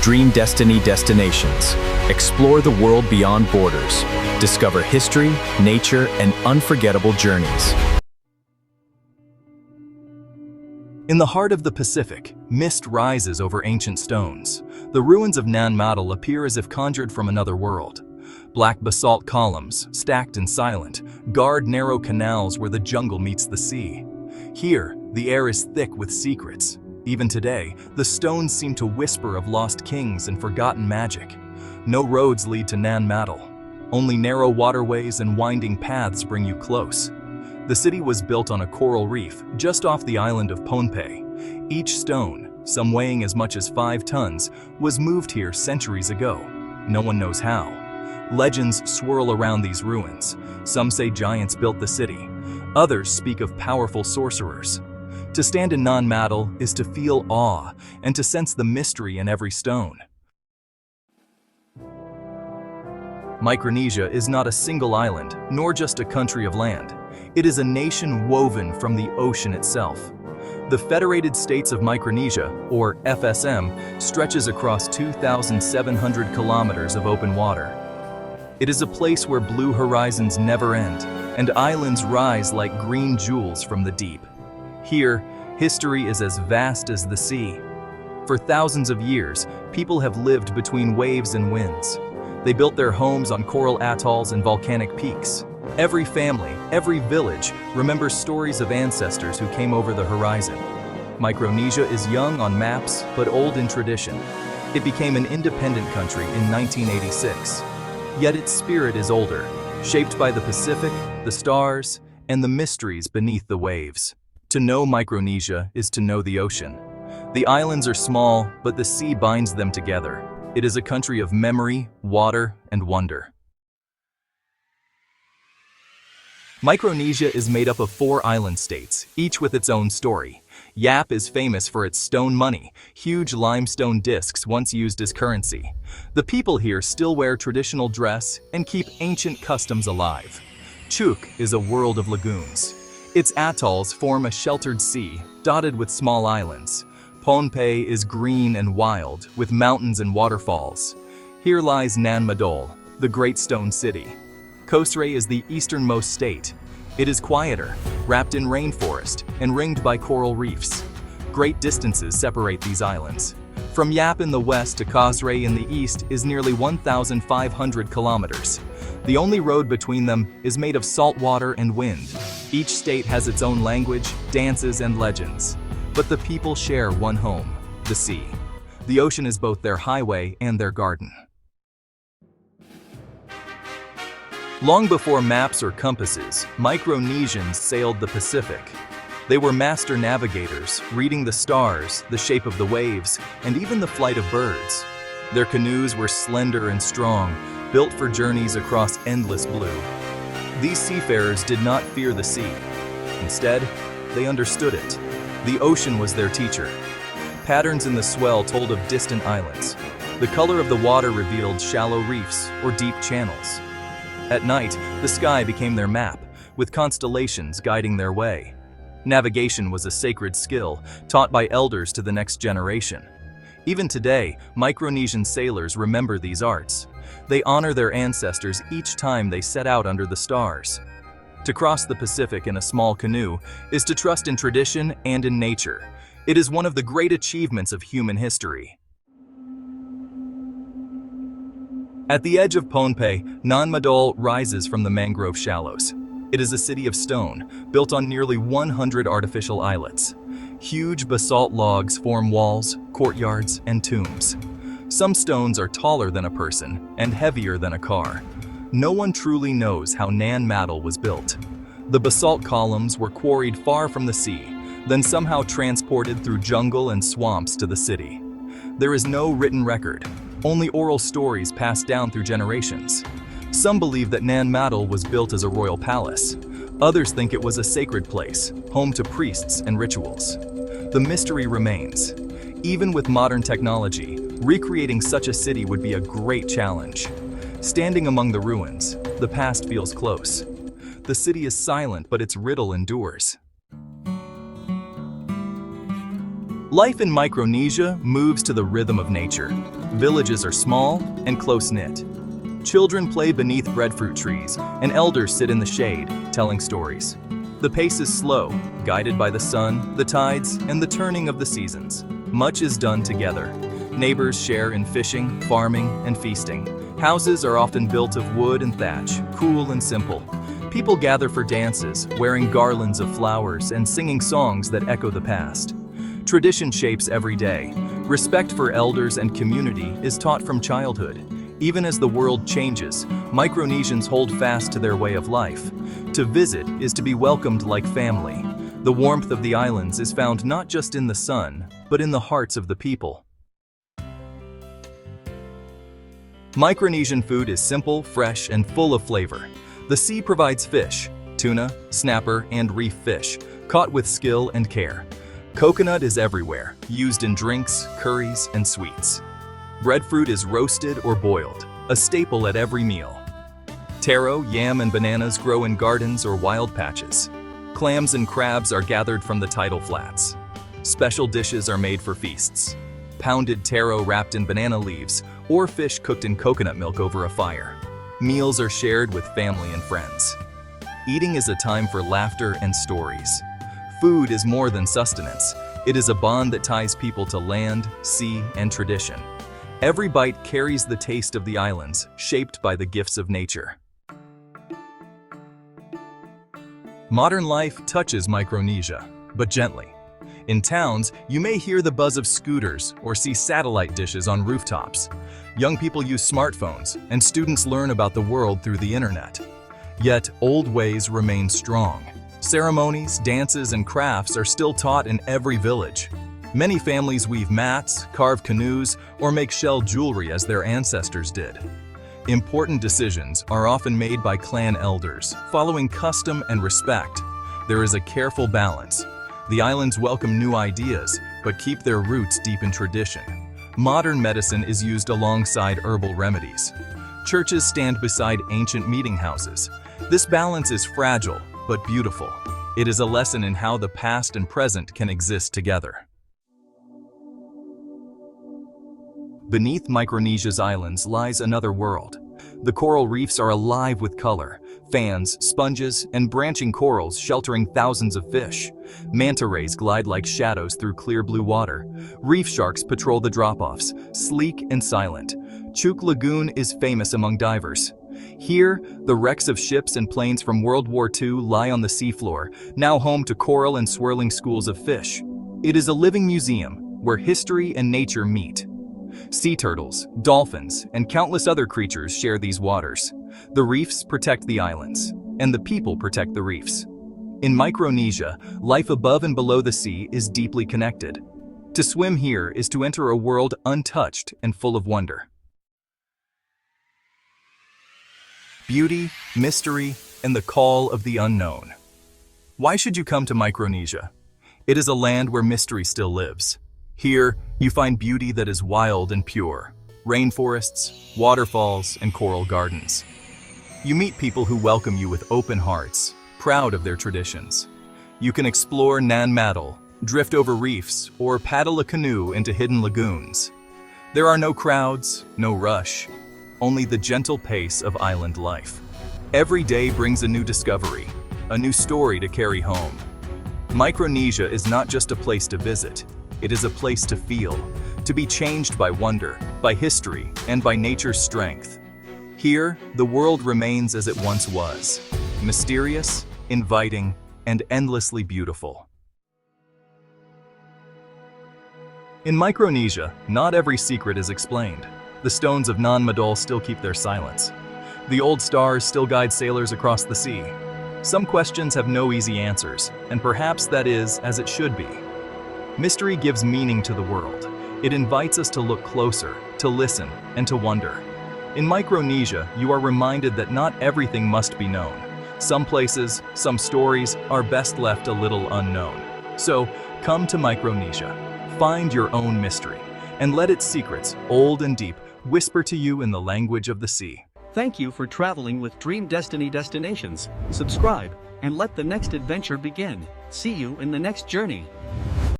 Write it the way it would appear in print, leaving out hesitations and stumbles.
Dream Destiny destinations. Explore the world beyond borders. Discover history, nature, and unforgettable journeys. In the heart of the Pacific, mist rises over ancient stones. The ruins of Nan Madol appear as if conjured from another world. Black basalt columns, stacked and silent, guard narrow canals where the jungle meets the sea. Here, the air is thick with secrets. Even today, the stones seem to whisper of lost kings and forgotten magic. No roads lead to Nan Madol. Only narrow waterways and winding paths bring you close. The city was built on a coral reef just off the island of Pohnpei. Each stone, some weighing as much as 5 tons, was moved here centuries ago. No one knows how. Legends swirl around these ruins. Some say giants built the city. Others speak of powerful sorcerers. To stand in Nan Madol is to feel awe and to sense the mystery in every stone. Micronesia is not a single island, nor just a country of land. It is a nation woven from the ocean itself. The Federated States of Micronesia, or FSM, stretches across 2,700 kilometers of open water. It is a place where blue horizons never end, and islands rise like green jewels from the deep. Here, history is as vast as the sea. For thousands of years, people have lived between waves and winds. They built their homes on coral atolls and volcanic peaks. Every family, every village remembers stories of ancestors who came over the horizon. Micronesia is young on maps, but old in tradition. It became an independent country in 1986. Yet its spirit is older, shaped by the Pacific, the stars, and the mysteries beneath the waves. To know Micronesia is to know the ocean. The islands are small, but the sea binds them together. It is a country of memory, water, and wonder. Micronesia is made up of 4 island states, each with its own story. Yap is famous for its stone money, huge limestone discs once used as currency. The people here still wear traditional dress and keep ancient customs alive. Chuuk is a world of lagoons. Its atolls form a sheltered sea, dotted with small islands. Pohnpei is green and wild, with mountains and waterfalls. Here lies Nan Madol, the Great Stone City. Kosrae is the easternmost state. It is quieter, wrapped in rainforest, and ringed by coral reefs. Great distances separate these islands. From Yap in the west to Kosrae in the east is nearly 1,500 kilometers. The only road between them is made of salt water and wind. Each state has its own language, dances, and legends. But the people share one home, the sea. The ocean is both their highway and their garden. Long before maps or compasses, Micronesians sailed the Pacific. They were master navigators, reading the stars, the shape of the waves, and even the flight of birds. Their canoes were slender and strong, built for journeys across endless blue. These seafarers did not fear the sea. Instead, they understood it. The ocean was their teacher. Patterns in the swell told of distant islands. The color of the water revealed shallow reefs or deep channels. At night, the sky became their map, with constellations guiding their way. Navigation was a sacred skill, taught by elders to the next generation. Even today, Micronesian sailors remember these arts. They honor their ancestors each time they set out under the stars. To cross the Pacific in a small canoe is to trust in tradition and in nature. It is one of the great achievements of human history. At the edge of Pohnpei, Nan Madol rises from the mangrove shallows. It is a city of stone, built on nearly 100 artificial islets. Huge basalt logs form walls, courtyards, and tombs. Some stones are taller than a person and heavier than a car. No one truly knows how Nan Madol was built. The basalt columns were quarried far from the sea, then somehow transported through jungle and swamps to the city. There is no written record, only oral stories passed down through generations. Some believe that Nan Madol was built as a royal palace. Others think it was a sacred place, home to priests and rituals. The mystery remains. Even with modern technology, recreating such a city would be a great challenge. Standing among the ruins, the past feels close. The city is silent, but its riddle endures. Life in Micronesia moves to the rhythm of nature. Villages are small and close-knit. Children play beneath breadfruit trees, and elders sit in the shade, telling stories. The pace is slow, guided by the sun, the tides, and the turning of the seasons. Much is done together. Neighbors share in fishing, farming, and feasting. Houses are often built of wood and thatch, cool and simple. People gather for dances, wearing garlands of flowers and singing songs that echo the past. Tradition shapes every day. Respect for elders and community is taught from childhood. Even as the world changes, Micronesians hold fast to their way of life. To visit is to be welcomed like family. The warmth of the islands is found not just in the sun, but in the hearts of the people. Micronesian food is simple, fresh, and full of flavor. The sea provides fish, tuna, snapper, and reef fish, caught with skill and care. Coconut is everywhere, used in drinks, curries, and sweets. Breadfruit is roasted or boiled, a staple at every meal. Taro, yam, and bananas grow in gardens or wild patches. Clams and crabs are gathered from the tidal flats. Special dishes are made for feasts. Pounded taro wrapped in banana leaves, or fish cooked in coconut milk over a fire. Meals are shared with family and friends. Eating is a time for laughter and stories. Food is more than sustenance. It is a bond that ties people to land, sea, and tradition. Every bite carries the taste of the islands, shaped by the gifts of nature. Modern life touches Micronesia, but gently. In towns, you may hear the buzz of scooters or see satellite dishes on rooftops. Young people use smartphones, and students learn about the world through the internet. Yet, old ways remain strong. Ceremonies, dances, and crafts are still taught in every village. Many families weave mats, carve canoes, or make shell jewelry as their ancestors did. Important decisions are often made by clan elders, following custom and respect. There is a careful balance. The islands welcome new ideas, but keep their roots deep in tradition. Modern medicine is used alongside herbal remedies. Churches stand beside ancient meeting houses. This balance is fragile, but beautiful. It is a lesson in how the past and present can exist together. Beneath Micronesia's islands lies another world. The coral reefs are alive with color, fans, sponges, and branching corals sheltering thousands of fish. Manta rays glide like shadows through clear blue water. Reef sharks patrol the drop-offs, sleek and silent. Chuuk Lagoon is famous among divers. Here, the wrecks of ships and planes from World War II lie on the seafloor, now home to coral and swirling schools of fish. It is a living museum where history and nature meet. Sea turtles, dolphins, and countless other creatures share these waters. The reefs protect the islands, and the people protect the reefs. In Micronesia, life above and below the sea is deeply connected. To swim here is to enter a world untouched and full of wonder. Beauty, mystery, and the call of the unknown. Why should you come to Micronesia? It is a land where mystery still lives. Here, you find beauty that is wild and pure, rainforests, waterfalls, and coral gardens. You meet people who welcome you with open hearts, proud of their traditions. You can explore Nan Madol, drift over reefs, or paddle a canoe into hidden lagoons. There are no crowds, no rush, only the gentle pace of island life. Every day brings a new discovery, a new story to carry home. Micronesia is not just a place to visit. It is a place to feel, to be changed by wonder, by history, and by nature's strength. Here, the world remains as it once was, mysterious, inviting, and endlessly beautiful. In Micronesia, not every secret is explained. The stones of Nan Madol still keep their silence. The old stars still guide sailors across the sea. Some questions have no easy answers, and perhaps that is as it should be. Mystery gives meaning to the world. It invites us to look closer, to listen, and to wonder. In Micronesia, you are reminded that not everything must be known. Some places, some stories, are best left a little unknown. So, come to Micronesia, find your own mystery, and let its secrets, old and deep, whisper to you in the language of the sea. Thank you for traveling with Dream Destiny Destinations. Subscribe, and let the next adventure begin. See you in the next journey.